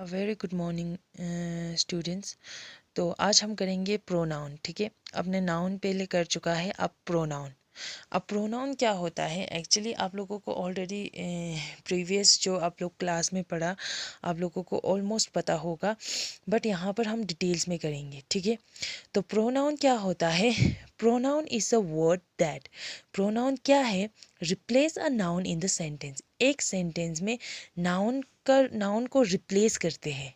Very good morning students. तो आज हम करेंगे प्रोनाउन। ठीक है, अपने नाउन पहले कर चुका है, अब प्रोनाउन। अब प्रोनाउन क्या होता है एक्चुअली आप लोगों को ऑलरेडी प्रीवियस जो आप लोग क्लास में पढ़ा आप लोगों को ऑलमोस्ट पता होगा, बट यहाँ पर हम डिटेल्स में करेंगे। ठीक है, तो प्रोनाउन क्या होता है? Pronoun is a word that, pronoun क्या है? Replace a noun in the sentence. एक सेंटेंस में नाउन को रिप्लेस करते हैं।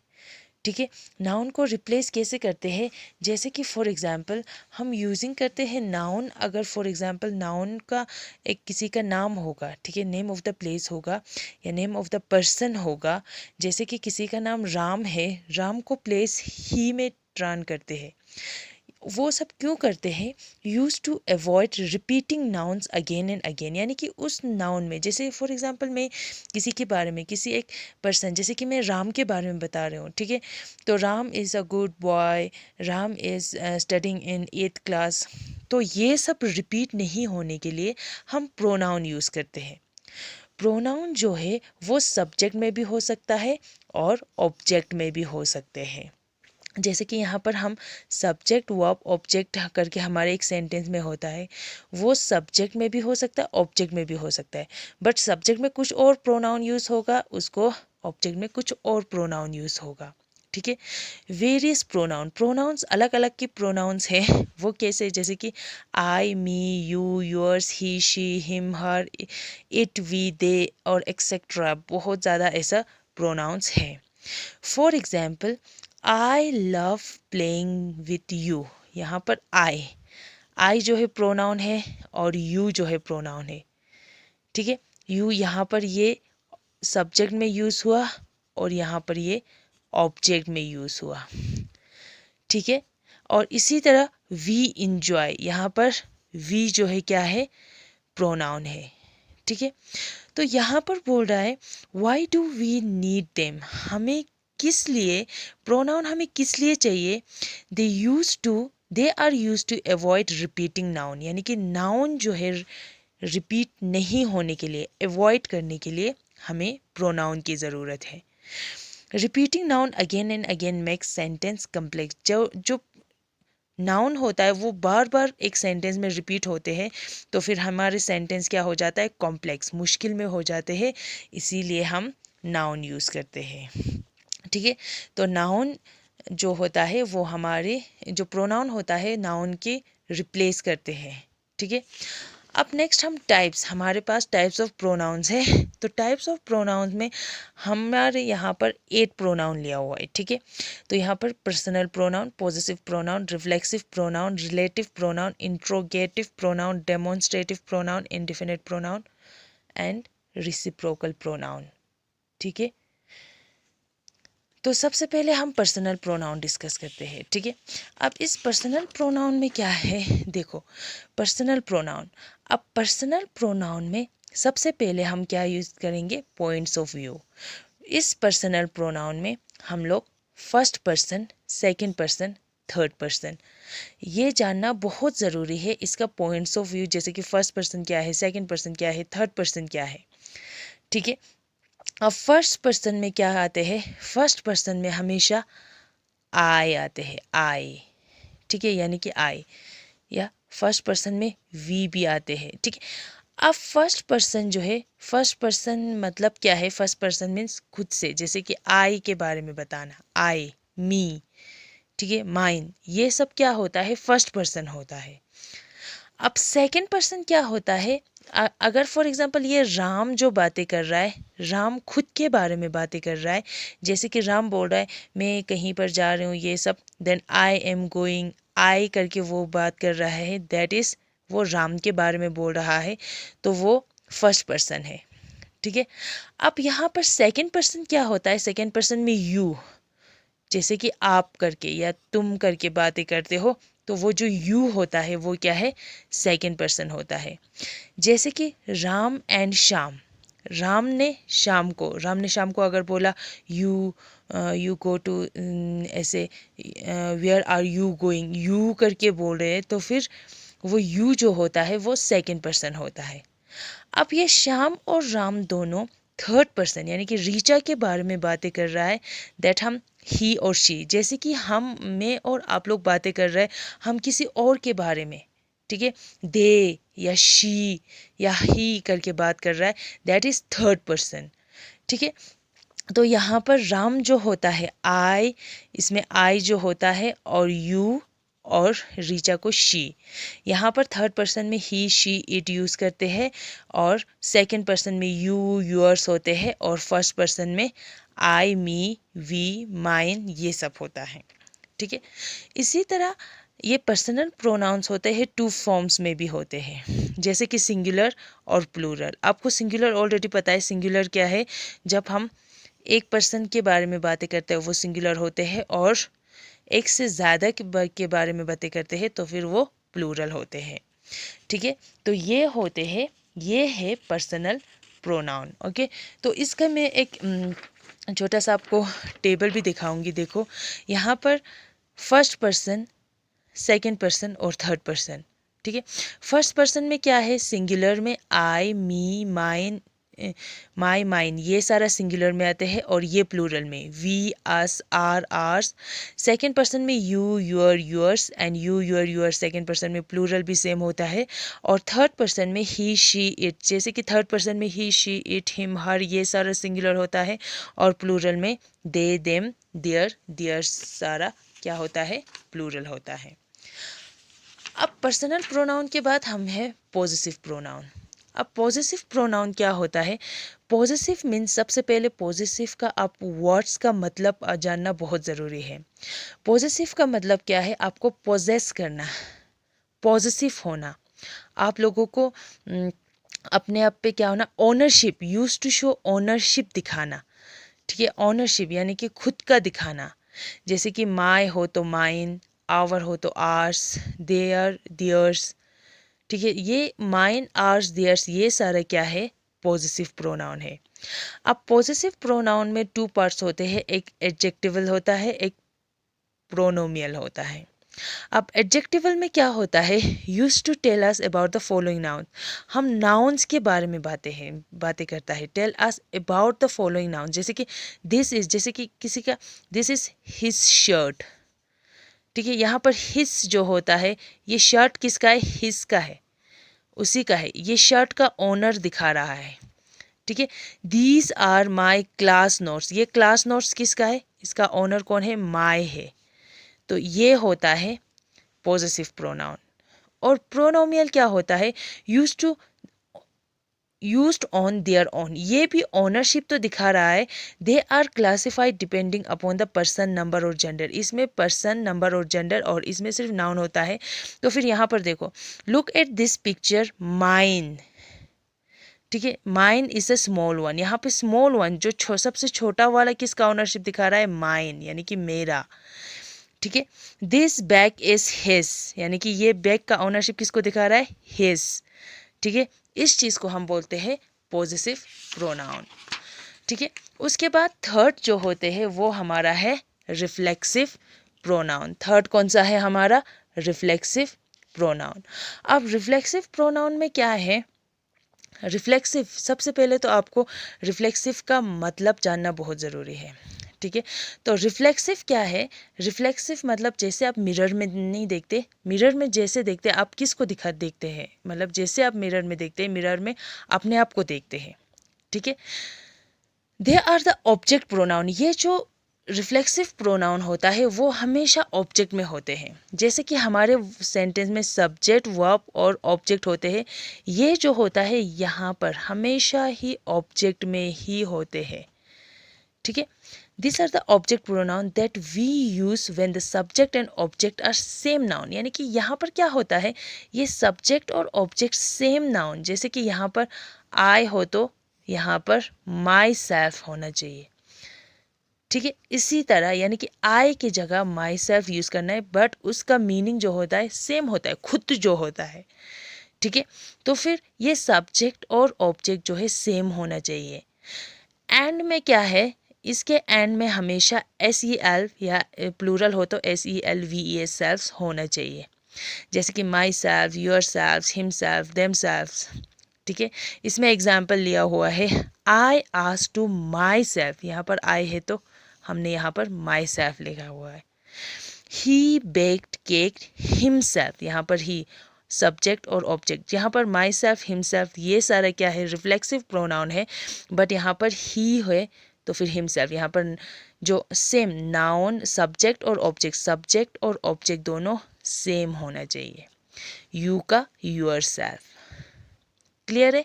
ठीक है, नाउन को रिप्लेस कैसे करते हैं? जैसे कि फॉर एग्जांपल हम यूजिंग करते हैं नाउन। अगर फॉर एग्जांपल नाउन का एक किसी का नाम होगा, ठीक है, नेम ऑफ द प्लेस होगा या नेम ऑफ द पर्सन होगा। जैसे कि किसी का नाम राम है, राम को प्लेस ही में ट्रांस करते हैं। वो सब क्यों करते हैं? Use to avoid repeating nouns again and again. यानी कि उस नाउन में, जैसे फॉर एग्जांपल मैं किसी के बारे में, किसी एक पर्सन, जैसे कि मैं राम के बारे में बता रही हूँ। ठीक है, तो Ram is a good boy, Ram is studying in 8th class. तो ये सब रिपीट नहीं होने के लिए हम प्रोनाउन यूज़ करते हैं। प्रोनाउन जो है वो सब्जेक्ट में भी हो सकता है और ऑब्जेक्ट में भी हो सकते हैं। जैसे कि यहाँ पर हम सब्जेक्ट वर्ब ऑब्जेक्ट करके हमारे एक सेंटेंस में होता है, वो सब्जेक्ट में भी हो सकता है, ऑब्जेक्ट में भी हो सकता है। बट सब्जेक्ट में कुछ और प्रोनाउन यूज़ होगा, उसको ऑब्जेक्ट में कुछ और प्रोनाउन यूज़ होगा। ठीक है, वेरियस प्रोनाउन, प्रोनाउंस अलग अलग की प्रोनाउंस है। वो कैसे? जैसे कि I, me, you, yours, he, she, him, her, it, we, they और एक्सेट्रा। बहुत ज़्यादा ऐसा प्रोनाउंस है। For example, I love playing with you. यहाँ पर आई जो है प्रोनाउन है और यू जो है प्रोनाउन है। ठीक है, यू यहाँ पर ये सब्जेक्ट में यूज़ हुआ और यहाँ पर ये ऑब्जेक्ट में यूज़ हुआ। ठीक है, और इसी तरह वी इंजॉय, यहाँ पर वी जो है क्या है? प्रोनाउन है। ठीक है, तो यहाँ पर बोल रहा है why do we need them, हमें किस लिए प्रोनाउन, हमें किस लिए चाहिए? They are use to avoid repeating noun. यानी कि नाउन जो है रिपीट नहीं होने के लिए, अवॉइड करने के लिए हमें प्रोनाउन की ज़रूरत है। Repeating noun again and again makes sentence complex. जो नाउन होता है वो बार बार एक सेंटेंस में रिपीट होते हैं, तो फिर हमारे सेंटेंस क्या हो जाता है? कॉम्प्लेक्स, मुश्किल में हो जाते हैं। इसीलिए हम नाउन यूज़ करते हैं। ठीक है, तो नाउन जो होता है वो हमारे, जो प्रोनाउन होता है नाउन के रिप्लेस करते हैं। ठीक है, अब नेक्स्ट हम टाइप्स, हमारे पास टाइप्स ऑफ प्रोनाउंस है। तो टाइप्स ऑफ प्रोनाउंस में हमारे यहाँ पर 8 प्रोनाउन लिया हुआ है। ठीक है, तो यहाँ पर personal pronoun, positive pronoun, reflexive pronoun, relative pronoun, interrogative pronoun, demonstrative pronoun, indefinite pronoun and reciprocal pronoun. ठीक है, तो सबसे पहले हम पर्सनल प्रोनाउन डिस्कस करते हैं। ठीक है, अब इस पर्सनल प्रोनाउन में क्या है? देखो, पर्सनल प्रोनाउन, अब पर्सनल प्रोनाउन में सबसे पहले हम क्या यूज़ करेंगे? Points of view. इस पर्सनल प्रोनाउन में हम लोग first person, second person, third person, ये जानना बहुत ज़रूरी है। इसका पॉइंट्स ऑफ व्यू, जैसे कि फर्स्ट पर्सन क्या है, सेकंड पर्सन क्या है, थर्ड पर्सन क्या है। ठीक है, अब फर्स्ट पर्सन में क्या आते हैं? फर्स्ट पर्सन में हमेशा आई आते हैं, आई। ठीक है, यानी कि आई, या फर्स्ट पर्सन में वी भी आते हैं। ठीक है, अब फर्स्ट पर्सन जो है, फर्स्ट पर्सन मतलब क्या है? फर्स्ट पर्सन मीन्स खुद से, जैसे कि आई के बारे में बताना, आई, मी, ठीक है, माइन, ये सब क्या होता है? फर्स्ट पर्सन होता है। अब सेकंड पर्सन क्या होता है? अगर फॉर एग्जांपल ये राम जो बातें कर रहा है, राम खुद के बारे में बातें कर रहा है, जैसे कि राम बोल रहा है मैं कहीं पर जा रही हूँ, ये सब, देन आई एम गोइंग, आई करके वो बात कर रहा है, दैट इज़ वो राम के बारे में बोल रहा है, तो वो फर्स्ट पर्सन है। ठीक है, अब यहाँ पर सेकंड पर्सन क्या होता है? सेकंड पर्सन में यू, जैसे कि आप करके या तुम करके बातें करते हो, तो वो जो यू होता है वो क्या है? सेकंड पर्सन होता है। जैसे कि राम एंड श्याम, राम ने शाम को अगर बोला यू गो टू, ऐसे where are you going, you करके बोल रहे हैं, तो फिर वो यू जो होता है वो सेकंड पर्सन होता है। अब ये श्याम और राम दोनों थर्ड पर्सन यानी कि रीचा के बारे में बातें कर रहा है, दैट हम ही और शी, जैसे कि हम मैं और आप लोग बातें कर रहे हैं हम किसी और के बारे में, ठीक है, दे या शी या ही करके बात कर रहा है, दैट इज थर्ड पर्सन, ठीक है। तो यहाँ पर राम जो होता है आई, इसमें आई जो होता है और यू और रीचा को शी, यहाँ पर थर्ड पर्सन में ही शी इट यूज़ करते हैं और सेकंड पर्सन में यू योर्स होते हैं और फर्स्ट पर्सन में आई मी वी माइन ये सब होता है, ठीक है। इसी तरह ये पर्सनल प्रोनाउंस होते हैं टू फॉर्म्स में भी होते हैं, जैसे कि सिंगुलर और प्लूरल। आपको सिंगुलर ऑलरेडी पता है, सिंगुलर क्या है, जब हम एक पर्सन के बारे में बातें करते हैं वो सिंगुलर होते हैं, और एक से ज़्यादा के बारे में बातें करते हैं तो फिर वो प्लूरल होते हैं, ठीक है। तो ये होते हैं, ये है पर्सनल प्रोनाउन, ओके। तो इसका मैं एक छोटा सा आपको टेबल भी दिखाऊंगी। देखो यहाँ पर फर्स्ट पर्सन, सेकंड पर्सन और थर्ड पर्सन, ठीक है। फर्स्ट पर्सन में क्या है, सिंगुलर में आई मी माइन माई माइन ये सारा सिंगुलर में आते हैं, और ये प्लूरल में we us our ours. Second person में you your yours and you your your, second person में प्लूरल भी सेम होता है। और थर्ड पर्सन में ही शी इट, जैसे कि थर्ड पर्सन में ही शी इट हिम हर ये सारा सिंगुलर होता है, और प्लूरल में दे देम देयर देयर सारा क्या होता है, प्लूरल होता है। अब पर्सनल प्रोनाउन के बाद हम है पॉजिटिव प्रोनाउन। अब पॉजिटिव प्रोनाउन क्या होता है, पॉजिटिव मीन्स, सबसे पहले पॉजिटिव का आप वर्ड्स का मतलब जानना बहुत ज़रूरी है। पॉजिटिव का मतलब क्या है, आपको पोजेस करना, पॉजिटिव होना, आप लोगों को अपने आप पे क्या होना, ownership, use to show ownership दिखाना, ठीक है। ओनरशिप यानी कि खुद का दिखाना, जैसे कि माय हो तो माइन, आवर हो तो आर्स, देयर दियर्स, ठीक है। ये माइन आर्स देयर्स ये सारा क्या है, पॉजिटिव प्रोनाउन है। अब पॉजिटिव प्रोनाउन में टू पार्ट्स होते हैं, एक एडजेक्टिवल होता है, एक प्रोनोमियल होता है। अब एडजेक्टिवल में क्या होता है, use to tell us about the following noun, हम नाउन्स के बारे में बातें करता है। Tell us about the following noun, जैसे कि दिस इज, जैसे कि किसी का दिस इज हिज शर्ट, ठीक है। यहाँ पर हिज जो होता है, ये शर्ट किसका है, हिज का है, उसी का है, ये शर्ट का ओनर दिखा रहा है, ठीक है। These are my class notes, ये क्लास नोट्स किसका है, इसका ओनर कौन है, माई है। तो ये होता है पॉजिटिव प्रोनाउन। और प्रोनोमियल क्या होता है, यूज्ड ऑन देयर ओन, ये भी ओनरशिप तो दिखा रहा है। They are classified depending upon the person number और जेंडर, इसमें पर्सन नंबर और जेंडर और इसमें सिर्फ नाउन होता है। तो फिर यहाँ पर देखो, look at this picture mine, ठीक है, mine is a small one, यहाँ पे स्मॉल वन जो सबसे छोटा वाला किसका ओनरशिप दिखा रहा है, माइन यानी कि मेरा, ठीक है। दिस बैग इज हिज, यानी कि ये बैग का ओनरशिप किसको दिखा रहा है, हिज, ठीक है। इस चीज़ को हम बोलते हैं पॉजिटिव प्रोनाउन, ठीक है। उसके बाद थर्ड जो होते हैं वो हमारा है रिफ्लेक्सिव प्रोनाउन। थर्ड कौन सा है हमारा, रिफ्लेक्सिव प्रोनाउन। अब रिफ्लेक्सिव प्रोनाउन में क्या है, रिफ्लेक्सिव, सबसे पहले तो आपको रिफ्लेक्सिव का मतलब जानना बहुत ज़रूरी है, ठीक है। तो रिफ्लेक्सिव क्या है, रिफ्लेक्सिव मतलब जैसे आप मिरर में नहीं देखते, मिरर में जैसे देखते आप किसको देखते हैं, मतलब जैसे आप मिरर में देखते हैं, मिरर में अपने आप को देखते हैं, ठीक है। They are the object pronoun, ये जो रिफ्लेक्सिव प्रोनाउन होता है वो हमेशा ऑब्जेक्ट में होते हैं, जैसे कि हमारे सेंटेंस में सब्जेक्ट वर्ब और ऑब्जेक्ट होते हैं, ये जो होता है यहाँ पर हमेशा ही ऑब्जेक्ट में ही होते हैं, ठीक है। These are the object pronoun that we use when the subject and object are same noun, यानी कि यहाँ पर क्या होता है, ये subject और object same noun, जैसे कि यहाँ पर I हो तो यहाँ पर myself होना चाहिए, ठीक है। इसी तरह यानी कि I की जगह myself यूज़ करना है, बट उसका मीनिंग जो होता है सेम होता है, खुद जो होता है, ठीक है। तो फिर ये सब्जेक्ट और ऑब्जेक्ट जो है सेम होना चाहिए। एंड में क्या है, इसके एंड में हमेशा SEL या प्लूरल हो तो SELVES सेल्फ होना चाहिए, जैसे कि myself, yourself, himself, themself, ठीक है, इसमें एग्जाम्पल लिया हुआ है I ask to myself, यहाँ पर आई है तो हमने यहाँ पर माई सेल्फ लिखा हुआ है। ही बेक्ड केक हिमसेल्फ, यहाँ पर ही सब्जेक्ट और ऑब्जेक्ट, यहाँ पर माई सेल्फ हिमसेल्फ ये सारा क्या है, रिफ्लेक्सिव प्रोनाउन है, बट यहाँ पर ही है तो फिर हिमसेल्फ, यहाँ पर जो सेम नाउन सब्जेक्ट और ऑब्जेक्ट दोनों सेम होना चाहिए। यू का यूर सेल्फ, क्लियर है।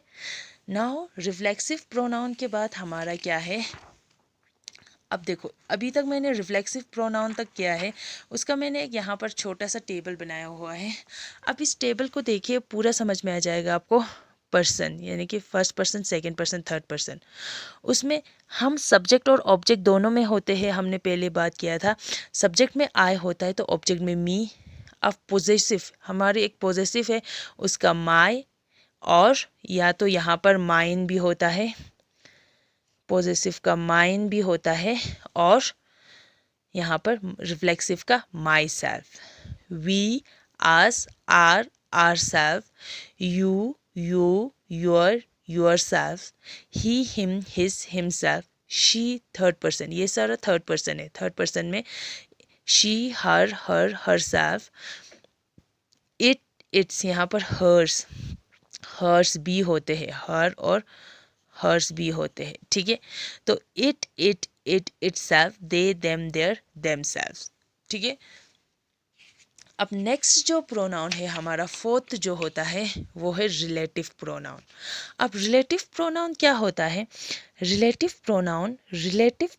नाउ रिफ्लेक्सिव प्रोनाउन के बाद हमारा क्या है, अब देखो अभी तक मैंने रिफ्लेक्सिव प्रोनाउन तक किया है, उसका मैंने एक यहाँ पर छोटा सा टेबल बनाया हुआ है। अब इस टेबल को देखिए, पूरा समझ में आ जाएगा आपको। पर्सन यानी कि first person, second person, third person, उसमें हम सब्जेक्ट और ऑब्जेक्ट दोनों में होते हैं। हमने पहले बात किया था, सब्जेक्ट में आई होता है तो ऑब्जेक्ट में मी। अब पोजेसिव, हमारी एक पोजेसिव है उसका माई, और या तो यहाँ पर माइन भी होता है, पॉजिटिव का माइन भी होता है, और यहाँ पर रिफ्लेक्सिव का myself. We, us, ourself, you, yourself, he, him, his, himself, she third person, ये सारा थर्ड पर्सन है। थर्ड पर्सन में she, herself, it, its, यहाँ पर हर्स भी होते हैं, हर और हर्स भी होते हैं, ठीक है। तो itself, they, them, their, themselves, ठीक है। अब नेक्स्ट जो प्रोनाउन है हमारा फोर्थ जो होता है वो है रिलेटिव प्रोनाउन। अब रिलेटिव प्रोनाउन क्या होता है, रिलेटिव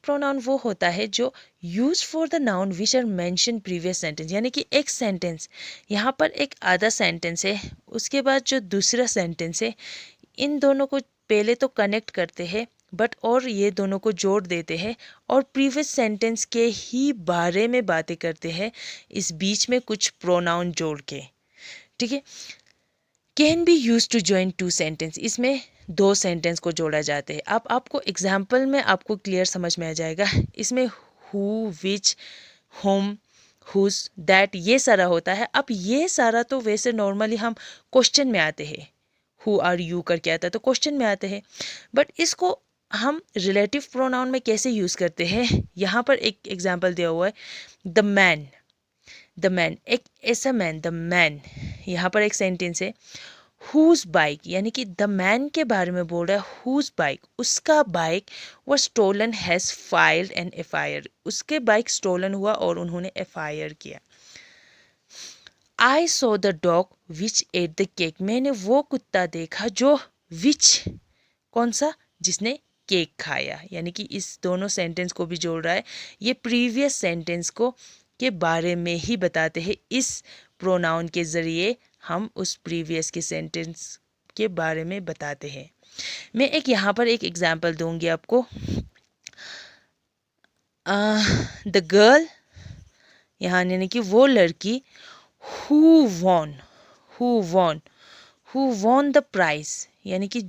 प्रोनाउन वो होता है जो use for the noun which are mention previous sentence, यानी कि एक सेंटेंस, यहाँ पर एक आधा सेंटेंस है, उसके बाद जो दूसरा सेंटेंस है, इन दोनों को पहले तो कनेक्ट करते हैं बट और ये दोनों को जोड़ देते हैं और प्रीवियस सेंटेंस के ही बारे में बातें करते हैं, इस बीच में कुछ प्रोनाउन जोड़ के, ठीक है। Can be use to join two sentence, इसमें दो सेंटेंस को जोड़ा जाते हैं। अब आपको एग्जाम्पल में आपको क्लियर समझ में आ जाएगा। इसमें who, which, whom, whose, that, ये सारा होता है। अब ये सारा तो वैसे नॉर्मली हम क्वेश्चन में आते हैं, हु आर यू करके आता है तो क्वेश्चन में आते हैं, बट इसको हम रिलेटिव प्रोनाउन में कैसे यूज़ करते हैं, यहाँ पर एक एग्जाम्पल दिया हुआ है, द मैन, एक ऐसा मैन, द मैन, यहाँ पर एक सेंटेंस है, हुज बाइक, यानी कि द मैन के बारे में बोल रहा है, हुज बाइक, उसका बाइक वो stolen has filed an FIR, उसके बाइक स्टोलन हुआ और उन्होंने FIR किया। I saw the dog which ate the cake, मैंने वो कुत्ता देखा जो, विच, कौन सा, जिसने केक खाया, यानी कि इस दोनों सेंटेंस को भी जोड़ रहा है। ये प्रीवियस सेंटेंस को के बारे में ही बताते हैं, इस प्रोनाउन के ज़रिए हम उस प्रीवियस के सेंटेंस के बारे में बताते हैं। मैं एक यहाँ पर एक एग्जाम्पल दूंगी आपको। द गर्ल, यहाँ यानी कि वो लड़की, who won the prize, यानी कि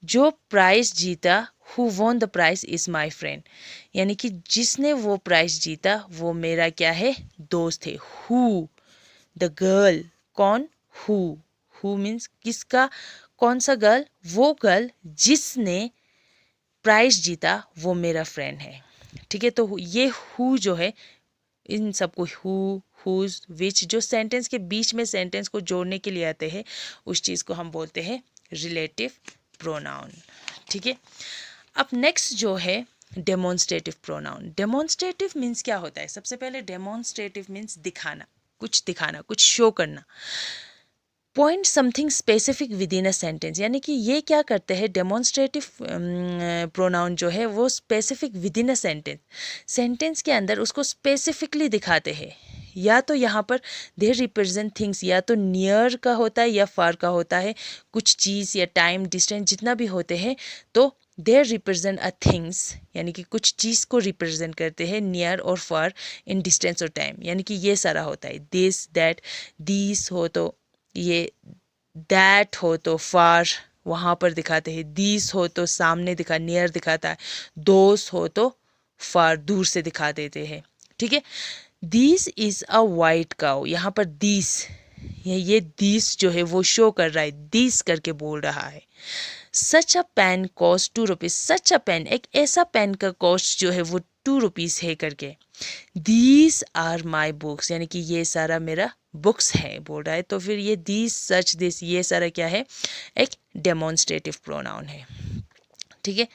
जो प्राइज जीता, who won the prize is my friend, यानी कि जिसने वो प्राइज जीता वो मेरा क्या है, दोस्त है। who, the girl, कौन, who means किसका, कौन सा गर्ल, वो गर्ल जिसने प्राइज जीता वो मेरा फ्रेंड है, ठीक है। तो ये who जो है, इन सबको who, whose, which जो सेंटेंस के बीच में सेंटेंस को जोड़ने के लिए आते हैं, उस चीज़ को हम बोलते हैं रिलेटिव प्रोनाउन, ठीक है। अब नेक्स्ट जो है डेमोन्स्ट्रेटिव प्रोनाउन। डेमोन्स्ट्रेटिव मीन्स क्या होता है, सबसे पहले डेमोन्स्ट्रेटिव मीन्स दिखाना, कुछ शो करना। Point something specific with in a sentence, यानी कि ये क्या करते हैं, डेमोन्स्ट्रेटिव प्रोनाउन जो है वो specific with in a sentence के अंदर उसको स्पेसिफिकली दिखाते हैं। या तो यहाँ पर दे रिप्रेजेंट थिंग्स, या तो नियर का होता है या फार का होता है, कुछ चीज़ या टाइम, डिस्टेंस जितना भी होते हैं, तो दे रिप्रेजेंट अ थिंग्स, यानी कि कुछ चीज़ को रिप्रेजेंट करते हैं, नियर और फार, इन डिस्टेंस और टाइम, यानी कि ये सारा होता है। दिस, दैट, दीस हो तो ये, दैट हो तो फार वहाँ पर दिखाते हैं, दीस हो तो सामने दिखा, नियर दिखाता है, दोस हो तो फार दूर से दिखा देते हैं, ठीक है। This is a white cow, यहाँ पर दिस, ये दिस जो है वो शो कर रहा है, दिस करके बोल रहा है, सच अ पेन कॉस्ट 2 रुपीज़, सच अ पेन एक ऐसा पेन का कॉस्ट जो है वो 2 रुपीज़ है करके। दीज आर माई बुक्स यानी कि ये सारा मेरा बुक्स है बोल रहा है, तो फिर ये दीज सच दिस ये सारा क्या है, एक डेमोन्स्ट्रेटिव प्रोनाउन है, ठीक है।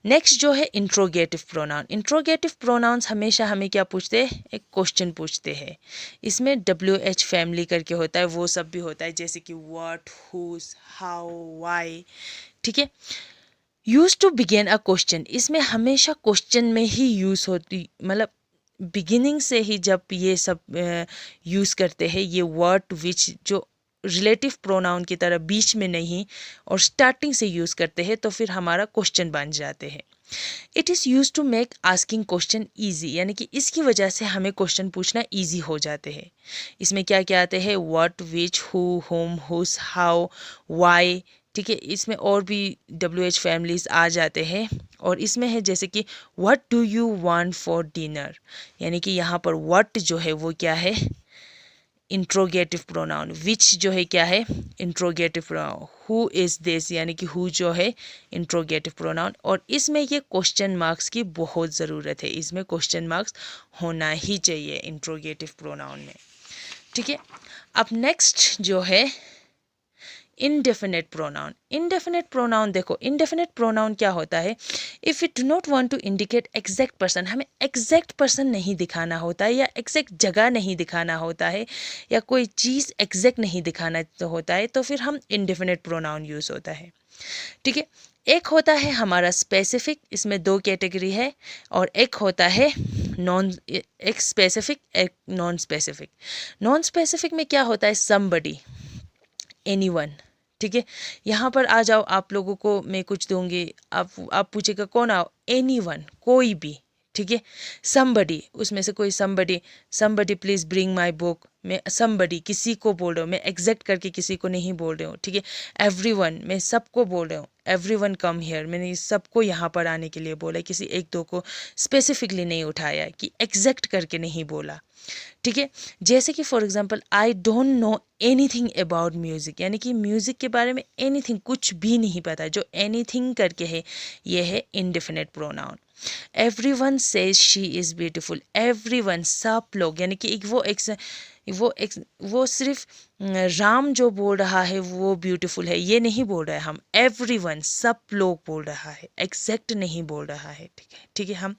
नेक्स्ट जो है इंट्रोगेटिव प्रोनाउन। इंट्रोगेटिव प्रोनाउंस हमेशा हमें क्या पूछते हैं, एक क्वेश्चन पूछते हैं। इसमें WH फैमिली करके होता है, वो सब भी होता है, जैसे कि व्हाट, हुज, हाउ, व्हाई, ठीक है। Use to begin a question, इसमें हमेशा क्वेश्चन में ही यूज होती, मतलब बिगिनिंग से ही जब ये सब यूज़ करते हैं, ये वर्ड विच जो रिलेटिव प्रोनाउन की तरह बीच में नहीं और स्टार्टिंग से यूज़ करते हैं, तो फिर हमारा क्वेश्चन बन जाते हैं। It is use to make asking question easy, यानी कि इसकी वजह से हमें क्वेश्चन पूछना ईजी हो जाते हैं। इसमें क्या क्या आते हैं, what, which, who, whom, whose, how, why, ठीक है। इसमें और भी WH फैमिलीज आ जाते हैं, और इसमें है जैसे कि what do you want for dinner, यानी कि यहाँ पर व्हाट जो है वो क्या है, इंट्रोगेटिव प्रोनाउन। विच जो है क्या है, interrogative pronoun. Who is this यानी कि हु जो है इंट्रोगेटिव प्रोनाउन। और इसमें ये क्वेश्चन मार्क्स की बहुत ज़रूरत है, इसमें क्वेश्चन मार्क्स होना ही चाहिए इंट्रोगेटिव प्रोनाउन में, ठीक है। अब नेक्स्ट जो है इनडेफिनेट प्रोनाउन। इनडेफिनेट प्रोनाउन देखो, इनडेफिनेट प्रोनाउन क्या होता है, if you do not want to indicate exact person, हमें एग्जैक्ट पर्सन नहीं दिखाना होता है, या एग्जैक्ट जगह नहीं दिखाना होता है, या कोई चीज़ एग्जैक्ट नहीं दिखाना होता है, तो फिर हम इनडेफिनेट प्रोनाउन यूज़ होता है, ठीक है। एक होता है हमारा स्पेसिफिक, इसमें दो कैटेगरी है, और एक होता है नॉन, एक स्पेसिफिक एक नॉन स्पेसिफिक। नॉन स्पेसिफिक में क्या होता है, समबडी, एनीवन, ठीक है। यहाँ पर आ जाओ, आप लोगों को मैं कुछ दूंगी, आप पूछेगा कौन आओ, एनीवन, कोई भी, ठीक है। समबडी, उसमें से कोई somebody, somebody please bring my book, मैं समबडी किसी को बोल रहा हूँ, मैं एग्जैक्ट करके किसी को नहीं बोल रही हूँ, ठीक है। एवरीवन, मैं सबको बोल रहा हूँ, एवरीवन कम हियर, मैंने सबको यहाँ पर आने के लिए बोला, किसी एक दो को स्पेसिफिकली नहीं उठाया, कि एग्जैक्ट करके नहीं बोला, ठीक है। जैसे कि for example I don't know anything about music, यानी कि म्यूज़िक के बारे में एनीथिंग, कुछ भी नहीं पता, जो एनीथिंग करके है ये है indefinite pronoun. Everyone says she is beautiful, everyone सब लोग, यानी कि वो सिर्फ राम जो बोल रहा है वो ब्यूटीफुल है ये नहीं बोल रहा है, हम एवरीवन सब लोग बोल रहा है, एग्जैक्ट नहीं बोल रहा है, ठीक है, ठीक है। हम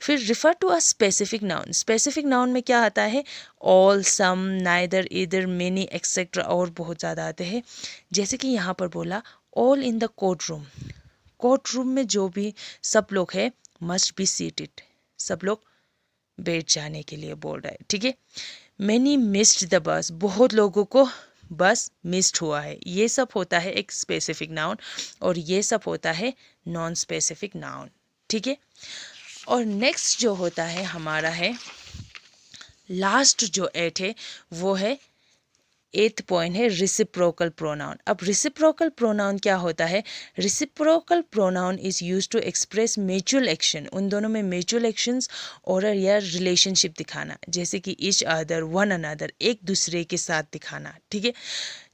फिर refer to a specific noun. Specific noun में क्या आता है, all, some, neither, either, many, etcetera, और बहुत ज़्यादा आते हैं। जैसे कि यहाँ पर बोला all in the court room, court room में जो भी सब लोग हैं मस्ट बी सीटेड, सब लोग बैठ जाने के लिए बोल रहा है, ठीक है। मैनी मिस्ड द बस, बहुत लोगों को बस मिस्ड हुआ है, ये सब होता है एक स्पेसिफिक नाउन, और ये सब होता है नॉन स्पेसिफिक नाउन, ठीक है। और नेक्स्ट जो होता है हमारा है, लास्ट जो एट है वो है, एथ पॉइंट है रिसिप्रोकल प्रोनाउन। अब रिसिप्रोकल प्रोनाउन क्या होता है, reciprocal pronoun is use to express mutual action, उन दोनों में म्यूचुअल एक्शंस और या रिलेशनशिप दिखाना, जैसे कि ईच अदर, वन अनदर, एक दूसरे के साथ दिखाना, ठीक है।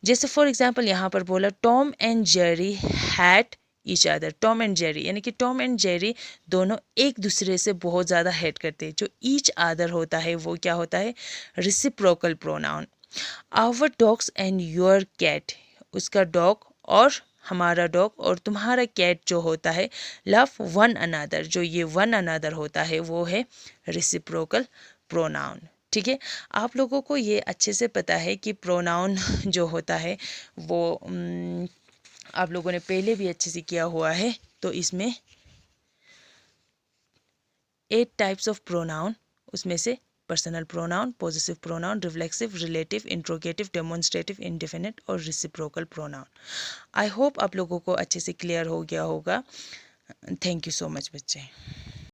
जैसे फॉर एग्जांपल यहाँ पर बोला Tom and Jerry had each other, Tom and Jerry, यानी कि टॉम एंड जेरी दोनों एक दूसरे से बहुत ज़्यादा हेट करते हैं, जो ईच अदर होता है वो क्या होता है, reciprocal pronoun. Our dogs and your cat, उसका डॉग और हमारा डॉग और तुम्हारा कैट जो होता है, लव वन अनदर, जो ये वन अनदर होता है वो है रिसिप्रोकल प्रोनाउन, ठीक है। आप लोगों को ये अच्छे से पता है कि प्रोनाउन जो होता है वो आप लोगों ने पहले भी अच्छे से किया हुआ है। तो इसमें 8 टाइप्स ऑफ प्रोनाउन, उसमें से personal pronoun, positive pronoun, reflexive, relative, interrogative, demonstrative, indefinite और रिसिप्रोकल प्रोनाउन। आई होप आप लोगों को अच्छे से क्लियर हो गया होगा। थैंक यू सो मच बच्चे।